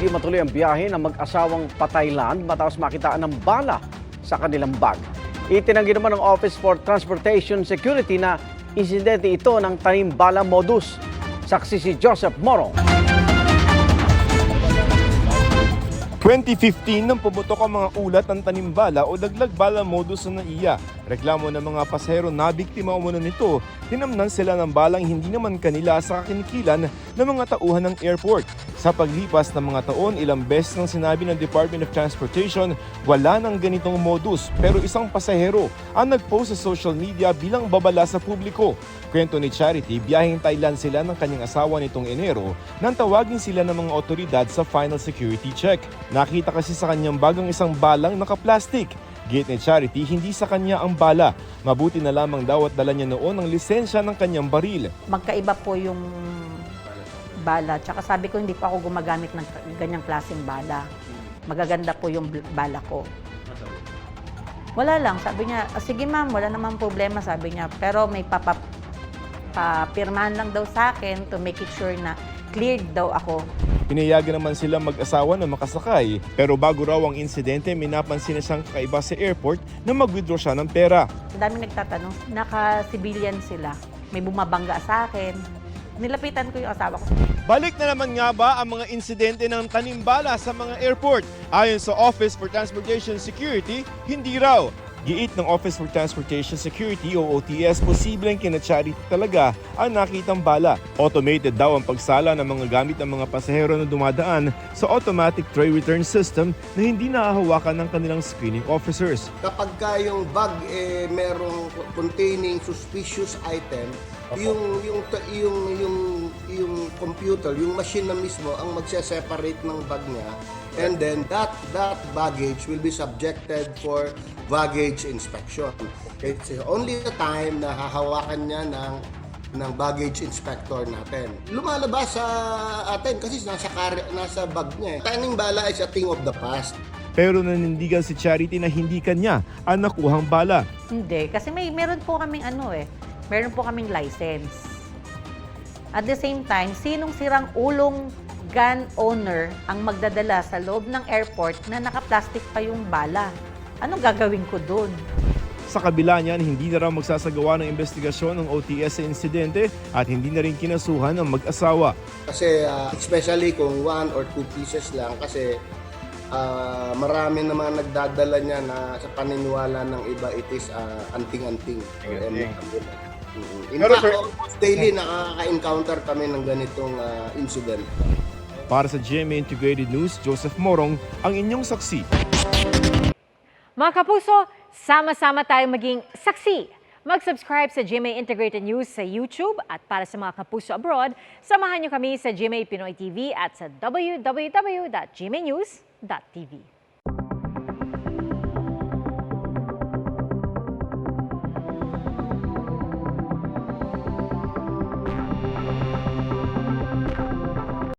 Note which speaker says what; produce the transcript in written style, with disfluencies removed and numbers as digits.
Speaker 1: hindi matuloy ang biyahe ng mag-asawang pa-Thailand matapos makitaan ng bala sa kanilang bag. Itinanggi naman ng Office for Transportation Security na insidente ito ng tanim bala modus. Saksi si Joseph Morong.
Speaker 2: 2015 nang pumutok ang mga ulat ng tanimbala o daglag bala modus sa NAIA. Reklamo ng mga pasahero na biktima umano nito, tinamnan sila ng balang hindi naman kanila sa kakinikilan ng mga tauhan ng airport. Sa paglipas ng mga taon, ilang beses nang sinabi ng Department of Transportation, wala nang ganitong modus. Pero isang pasahero ang nagpost sa social media bilang babala sa publiko. Kwento ni Charity, biyaheng Thailand sila ng kanyang asawa nitong Enero nang tawagin sila ng mga otoridad sa final security check. Nakita kasi sa kanyang bagang isang balang nakaplastik. Gate ni Charity, hindi sa kanya ang bala. Mabuti na lamang daw at dala niya noon ang lisensya ng kanyang baril.
Speaker 3: Magkaiba po yung bala. Tsaka sabi ko, hindi pa ako gumagamit ng ganyang klaseng bala. Magaganda po yung bala ko. Wala lang. Sabi niya, sige ma'am, wala namang problema, sabi niya. Pero may papirmahan lang daw sa akin to make it sure na cleared daw ako.
Speaker 2: Pinayagan naman sila mag-asawa na makasakay. Pero bago raw ang insidente, may napansin na siyang kakaiba sa airport na mag-withdraw siya ng pera.
Speaker 3: Ang dami nagtatanong, naka-civilian sila. May bumabangga sa akin. Nilapitan ko yung asawa ko.
Speaker 2: Balik na naman nga ba ang mga insidente ng tanimbala sa mga airport? Ayon sa Office for Transportation Security, hindi raw. Giit ng Office for Transportation Security o OTS, posibleng kina Charity talaga ang nakitang bala. Automated daw ang pagsala ng mga gamit ng mga pasahero na dumadaan sa automatic tray return system na hindi nahahawakan ng kanilang screening officers.
Speaker 4: Kapag yung bag merong containing suspicious item, yung computer, yung machine na mismo ang magse-separate ng bag niya, and then that baggage will be subjected for baggage inspection. It's only the time na hahawakan niya ng baggage inspector natin. Lumalabas sa atin kasi nasa bag niya. Taning bala is a thing of the past.
Speaker 2: Pero nanindigan si Charity na hindi kanya ang nakuhang bala.
Speaker 3: Hindi, kasi meron po kaming meron po kaming license. At the same time, sinong sirang ulong gun owner ang magdadala sa loob ng airport na naka-plastic pa yung bala? Anong gagawin ko doon?
Speaker 2: Sa kabila niyan, hindi na raw magsasagawa ng investigasyon ng OTS sa insidente at hindi na rin kinasuhan ng mag-asawa.
Speaker 4: Kasi especially kung 1 or 2 pieces lang, kasi marami naman nagdadala niya na sa paniniwala ng iba, it is anting-anting. In fact, almost daily nakaka-encounter kami ng ganitong incident.
Speaker 2: Para sa GMA Integrated News, Joseph Morong, ang inyong saksi.
Speaker 5: Mga kapuso, sama-sama tayo maging saksi. Mag-subscribe sa GMA Integrated News sa YouTube at para sa mga kapuso abroad, samahan niyo kami sa GMA Pinoy TV at sa www.gmanews.tv.